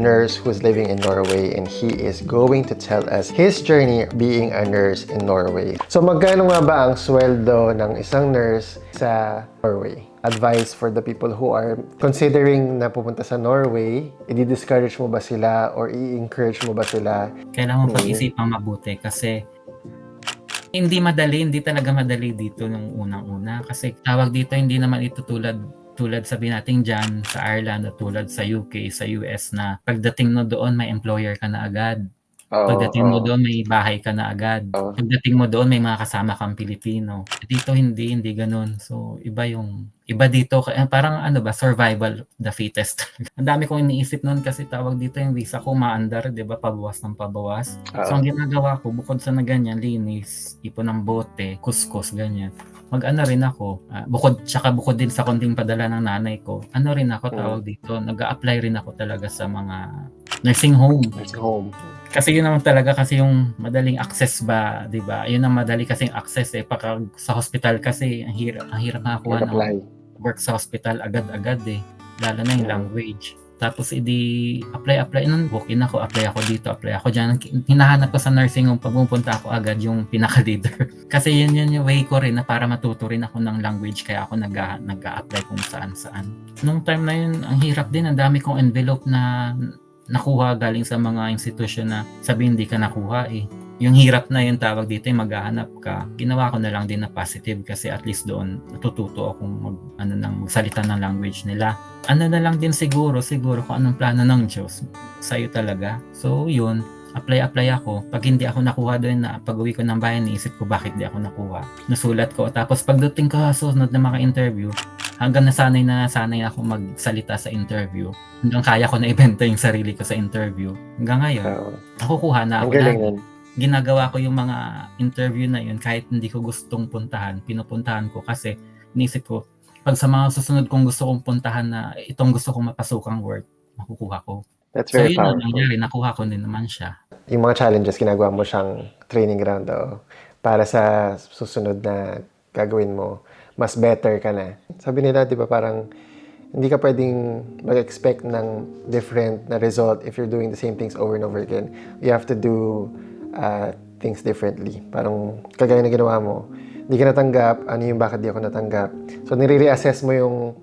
nurse who's living in Norway, and he is going to tell us his journey being a nurse in Norway. So magkano nga ba ang sweldo ng isang nurse sa Norway? Advice for the people who are considering na pupunta sa Norway, i-discourage mo ba sila or i-encourage mo ba sila? Kailangan mo pag-isipang mabuti kasi hindi talaga madali dito nung unang-una. Kasi tawag dito, hindi naman ito tulad sabihin natin dyan sa Ireland o tulad sa UK, sa US na pagdating mo doon may employer ka na agad. Pagdating mo doon may bahay ka na agad. Pagdating mo doon may mga kasama kang Pilipino. Dito hindi ganun. So iba dito, parang survival of the fittest. Ang dami kong iniisip noon kasi tawag dito yung visa ko maandar, 'di ba, pabawas ng pabawas. So ang ginagawa ko bukod sa na ganyan, linis, ipon ng bote, kuskus ganyan. Mag-ano rin ako, bukod din sa konting padala ng nanay ko, tawag dito, nag-a-apply rin ako talaga sa mga nursing home. Kasi yun naman talaga kasi yung madaling access ba, 'di ba? Yun ang madali kasing access pag sa hospital kasi ang hirap makakuha ng work sa hospital agad-agad lalo na yung language. Tapos apply nun, walk-in ako, apply ako dito, apply ako diyan. Hinahanap ko sa nursing home pag pumunta ako agad yung pinaka-leader. Kasi yun yung way ko rin na para matuto rin ako ng language kaya ako nag-a-apply kung saan-saan. Nung time na yun, ang hirap din, ang dami kong envelope na nakuha galing sa mga institusyon na sabihin hindi ka nakuha Yung hirap na yun tawag dito, yung maghahanap ka. Ginawa ko na lang din na positive kasi at least doon natututo akong magsalita ng language nila. Na lang din siguro kung anong plano ng Diyos sa'yo talaga. So yun, apply ako. Pag hindi ako nakuha doon na pag-uwi ko ng bayan, naisip ko bakit di ako nakuha. Nasulat ko. Tapos pagdating ko sa susunod na maka-interview, hanggang nasanay ako magsalita sa interview. Hanggang kaya ko na ibenta yung sarili ko sa interview. Hanggang ngayon, nakukuha na ako lagi. Ginagawa ko yung mga interview na yun kahit hindi ko gustong puntahan, pinupuntahan ko kasi inisip ko, pag sa mga susunod kong gusto kong puntahan na itong gusto kong mapasukang work, makukuha ko. That's So very yun powerful. ang nangyari, nakuha ko din naman siya. Yung mga challenges, ginagawa mo siyang training ground para sa susunod na gagawin mo, mas better ka na. Sabi nila, di ba, parang hindi ka pwedeng mag-expect ng different na result if you're doing the same things over and over again. You have to do things differently. Parang kagaya na ginawa mo, hindi ka natanggap, ano yung bakit di ako natanggap. So, nire-reassess mo yung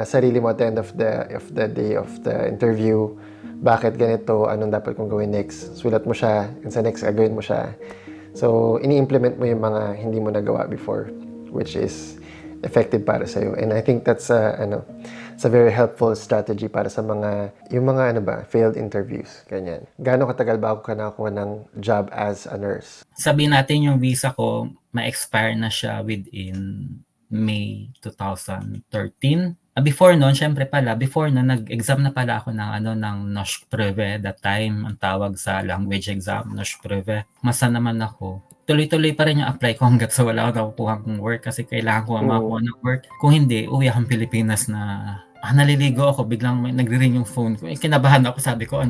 sarili mo at the end of the day of the interview. Bakit ganito? Anong dapat kong gawin next? Sulat mo siya, and sa next, gagawin mo siya. So, ini-implement mo yung mga hindi mo nagawa before, which is effective para sa'yo. And I think that's it's a very helpful strategy para sa yung mga failed interviews, ganyan. Gaano katagal bago ka nakakuha ng job as a nurse? Sabihin natin yung visa ko, ma-expire na siya within May 2013. Before noon, nag-exam na pala ako ng Norsk Prøve that time, ang tawag sa language exam, Norsk Prøve. Masa naman ako. Tuloy-tuloy pa rin yung apply ko hanggat sa wala ako nakukuha ng work kasi kailangan ko makakuha ng work. Kung hindi, uwi akong Pilipinas na naliligo ako, biglang may nagre-ring yung phone ko. Kinabahan ako, sabi ko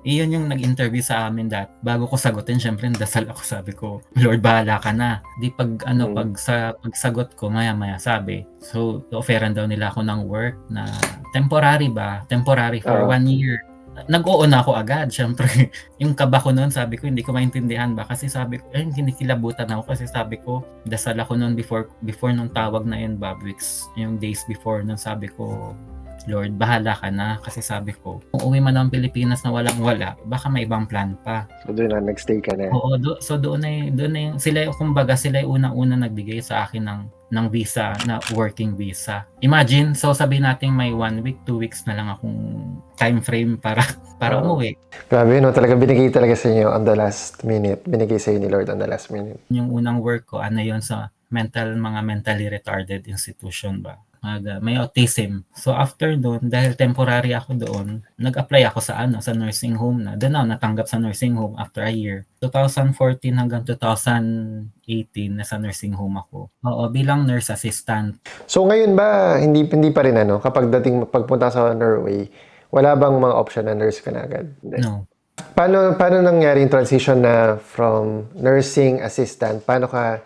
iyon yung nag-interview sa amin bago ko sagutin, syempre dasal ako, sabi ko, Lord, bahala ka na. Di pagsagot ko, maya-maya sabi, so offeran daw nila ako ng work na temporary for 1 year. Nag-oo na ako agad, syempre. Yung kaba ko noon, sabi ko, hindi ko maintindihan ba? Kasi sabi ko, kinikilabutan ako kasi sabi ko, dasal ako noon before nung tawag na yun, Bob Weeks, yung days before nun, sabi ko, Lord, bahala ka na. Kasi sabi ko, kung uwi man ng Pilipinas na walang-wala, baka may ibang plan pa. So, doon na, nag-stay ka na. Oo, so doon na sila yung unang-una nagbigay sa akin ng visa, na working visa. Imagine, so sabihin natin may 1 week, 2 weeks na lang akong time frame para umuwi. Grabe, talaga binigay talaga sa inyo on the last minute. Binigay sa inyo ni Lord on the last minute. Yung unang work ko, yun sa mga mentally retarded institution ba? May autism. So after doon, dahil temporary ako doon, nag-apply ako sa nursing home na. Doon ako natanggap sa nursing home after a year. 2014 hanggang 2018 nasa nursing home ako. Oo, bilang nurse assistant. So ngayon ba, hindi pa rin kapag pagpunta sa Norway, wala bang mga option na nurse ka na agad? No. Paano nangyari yung transition na from nursing assistant, paano ka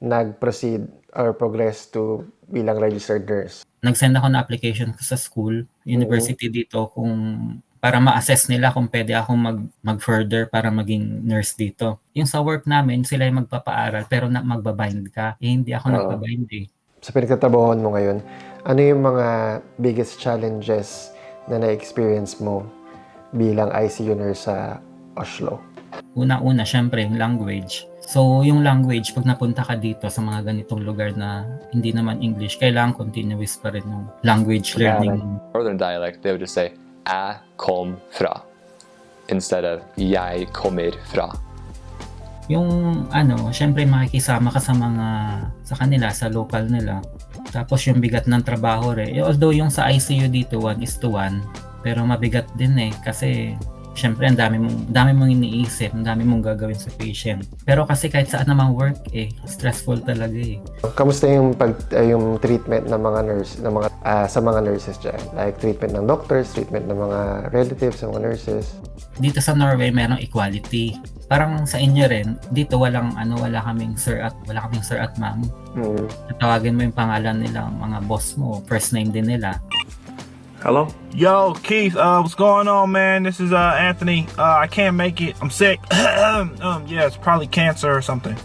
nag-proceed or progress to bilang registered nurse? Nag-send ako ng application ko sa school, university dito, kung para ma-assess nila kung pwede akong mag-further para maging nurse dito. Yung sa work namin, sila yung magpapaaral pero magbabind ka. Eh, hindi ako Oo. nagbabind eh. Sa pinagtatrabahoan mo ngayon, ano yung mga biggest challenges na na-experience mo bilang ICU nurse sa Oslo? Una-una, syempre, yung language. So, yung language, pag napunta ka dito sa mga ganitong lugar na hindi naman English, kailangan continuous pa rin yung language learning. Northern dialect, they would just say "jeg kom fra" instead of "jeg kommer fra." Yung syempre makikisama ka sa kanila, sa local nila. Tapos yung bigat ng trabaho although yung sa ICU dito 1:1, pero mabigat din kasi syempre ang dami mong iniisip, ang dami mong gagawin sa patient. Pero kasi kahit saan namang work stressful talaga Kamusta yung yung treatment ng mga nurse, sa mga nurses diyan? Like treatment ng doctors, treatment ng mga relatives, ng mga nurses. Dito sa Norway merong equality. Parang sa inyo rin, dito wala kaming sir at ma'am. Tawagin mo yung pangalan nila, mga boss mo, first name din nila. Hello? Yo, Keith, what's going on, man? This is Anthony. I can't make it. I'm sick. Yeah, it's probably cancer or something.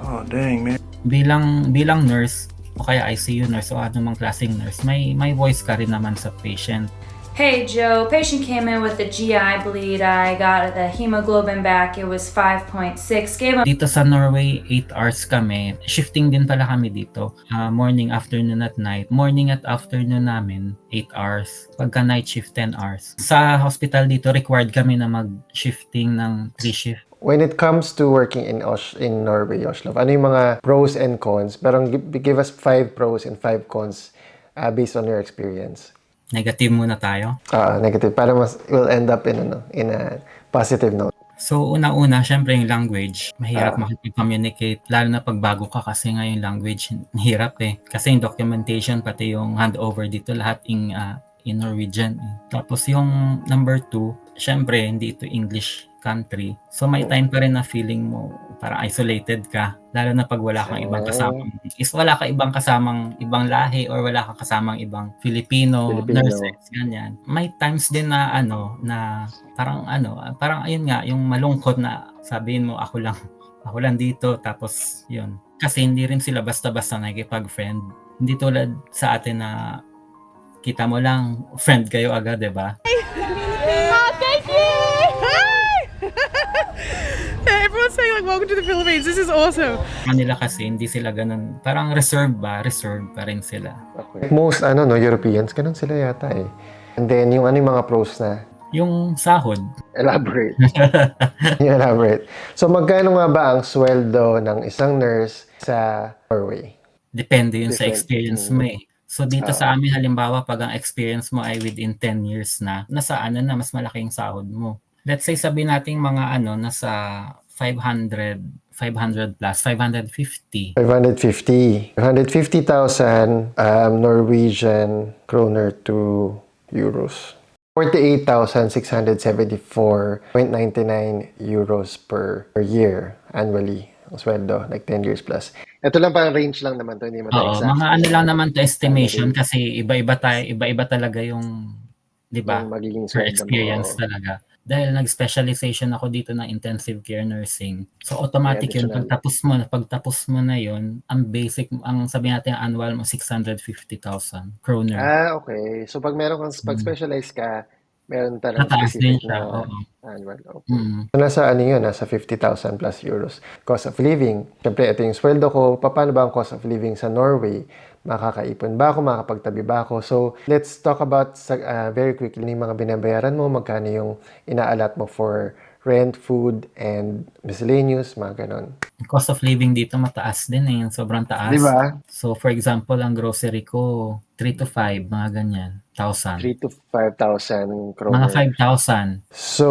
Oh, dang, man. Bilang nurse o kaya ICU nurse o anumang klaseng nurse, may voice ka rin naman sa patient. Hey Joe, patient came in with a GI bleed. I got the hemoglobin back. It was 5.6. Gave him Dito sa Norway, 8 hours kami. Shifting din pala kami dito. Morning, afternoon at night. Morning at afternoon namin, 8 hours. Pagka night shift, 10 hours. Sa hospital dito, required kami na mag-shifting ng 3 shift. When it comes to working in Norway, Oslo, ano yung mga pros and cons? Pero give us 5 pros and 5 cons based on your experience. Negative muna tayo. Negative. Para we'll end up in a positive note. So, una-una, syempre yung language. Mahirap makipag-communicate, lalo na pag bago ka kasi nga yung language, hirap Kasi yung documentation, pati yung handover dito, lahat in Norwegian. Tapos yung number 2, syempre, hindi ito English country. So, may time pa rin na feeling mo parang isolated ka. Lalo na pag wala kang ibang kasamang ibang lahi or wala kang kasamang ibang Filipino. Nurses, ganyan. May times din na na parang ayun nga, yung malungkot na sabihin mo ako lang dito, tapos yun. Kasi hindi rin sila basta-basta nakikipag-friend. Hindi tulad sa atin na kita mo lang, friend kayo agad, diba? Thank you! Everyone's saying like, welcome to the Philippines. This is awesome. Manila kasi hindi sila ganun, parang reserve pa rin sila. Okay. Most Europeans, ganun sila yata And then yung yung mga pros na? Yung sahod. Elaborate. Elaborate. So magkano nga ba ang sweldo ng isang nurse sa Norway? Depende yun sa experience mo So dito sa amin, halimbawa, pag ang experience mo ay within 10 years na, nasa mas malaki yung sahod mo. Let's say sabihin natin mga nasa 500 plus, 550. 550,000 Norwegian kroner to euros. 48,674.99 euros per year annually ang sweldo, like 10 years plus. Ito lang parang range lang naman to, hindi mo exact. Mga lang naman to estimation kasi iba-iba talaga yung, di ba? Yung magiging Per sweldo experience mo. talaga. Dahil nag-specialization ako dito ng intensive care nursing. So automatic yun, pagtapos mo na yun, ang basic, ang sabi natin annual mo 650,000 kroner. Okay. So pag pag-specialize ka, meron talagang Mataas din specific siya, na oo. annual. Okay. So nasa nasa 50,000 plus euros. Cost of living. Siyempre, ito yung sweldo ko. Paano ba ang cost of living sa Norway? Makakaipon ba ako? Makakapagtabi ba ako? So, let's talk about very quickly yung mga binabayaran mo, magkano yung inaalat mo for rent, food, and miscellaneous, mga ganon. Cost of living dito mataas din sobrang taas. Di ba? So for example, ang grocery ko 3 to 5, mga ganyan, 1,000. 3 to 5,000 kroner. Mga 5,000. So,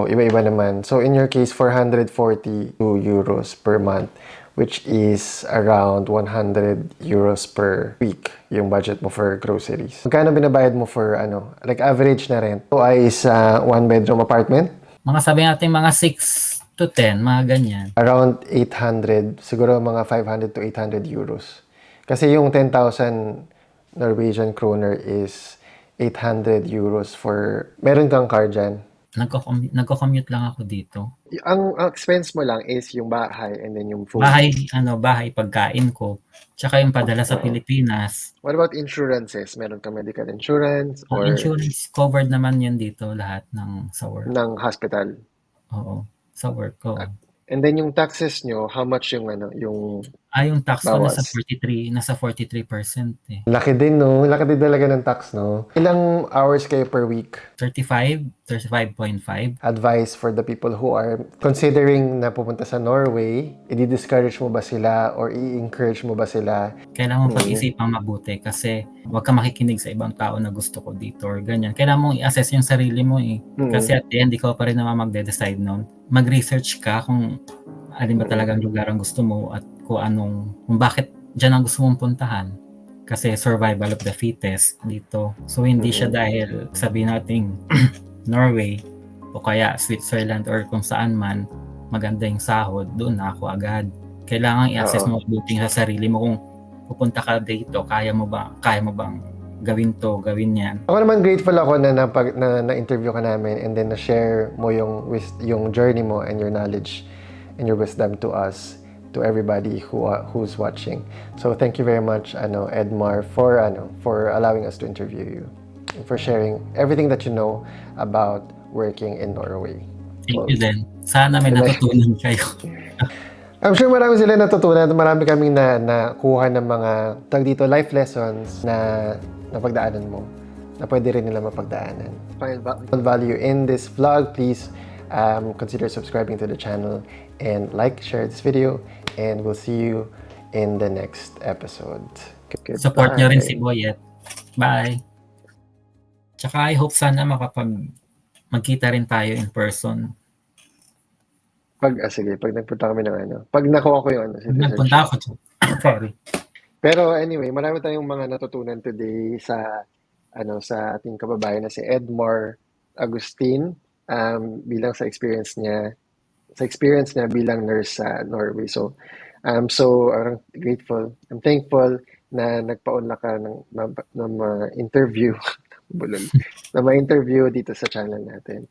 iba-iba naman. So, in your case, 442 euros per month, which is around 100 euros per week, yung budget mo for groceries. Magkano binabayad mo for, like average na rent? So, ay sa one-bedroom apartment? Mga sabi natin mga 6 to 10, mga ganyan. Around 800, siguro mga 500 to 800 euros. Kasi yung 10,000 Norwegian kroner is 800 euros for... Meron kang car dyan? Nagko-commute lang ako dito. Ang expense mo lang is yung bahay and then yung food. Bahay pagkain ko. Tsaka yung padala sa Pilipinas. What about insurances? Meron kang medical insurance Ang or insurance covered naman yun dito lahat sa work. ng hospital? Oo, sa work ko. And then yung taxes nyo, how much yung yung Yung tax ko bawas? nasa 43% eh. Laki din, no? Laki din talaga ng tax, no? Ilang hours kayo per week? 35.5. Advice for the people who are considering na pupunta sa Norway, i-discourage mo ba sila or i-encourage mo ba sila? Kailangan mong pag-isipang mabuti kasi huwag ka makikinig sa ibang tao na gusto ko dito or ganyan. Kailangan mong i-assess yung sarili mo eh. Kasi at the end, ikaw pa rin naman magde-decide nun. Mag-research ka kung alin ba talagang lugar ang gusto mo at kung bakit dyan ang gusto mong puntahan. Kasi survival of the fittest dito. So hindi siya dahil sabihin natin Norway o kaya Switzerland or kung saan man maganda yung sahod, doon na ako agad. Kailangan i-assess mo mabuti sa sarili mo kung pupunta ka dito, kaya mo bang gawin to, gawin yan. Ako naman grateful ako na na-interview ka namin and then na-share mo yung journey mo and your knowledge and your wisdom to us, to everybody who's watching. So thank you very much Edmar for allowing us to interview you and for sharing everything that you know about working in Norway. Thank you din. Sana may natutunan kayo. I'm sure marami sila natutunan. Marami kaming nakuha ng mga life lessons na napagdaanan mo na pwede rin nila mapagdaanan. Find value in this vlog, please consider subscribing to the channel and share this video, and we'll see you in the next episode. Support nyo rin si Boyet. Bye! Tsaka I hope sana magkita rin tayo in person. Sige, pag nagpunta kami ng pag nakuha ko yung citizenship. Nagpunta ako. Sorry. Pero anyway, marami tayong mga natutunan today sa ating kababayan na si Edmar Agustin bilang sa experience niya bilang nurse sa Norway. So I'm so grateful. I'm thankful na nagpaunlak ka ng ma-interview bulol na ma-interview dito sa channel natin.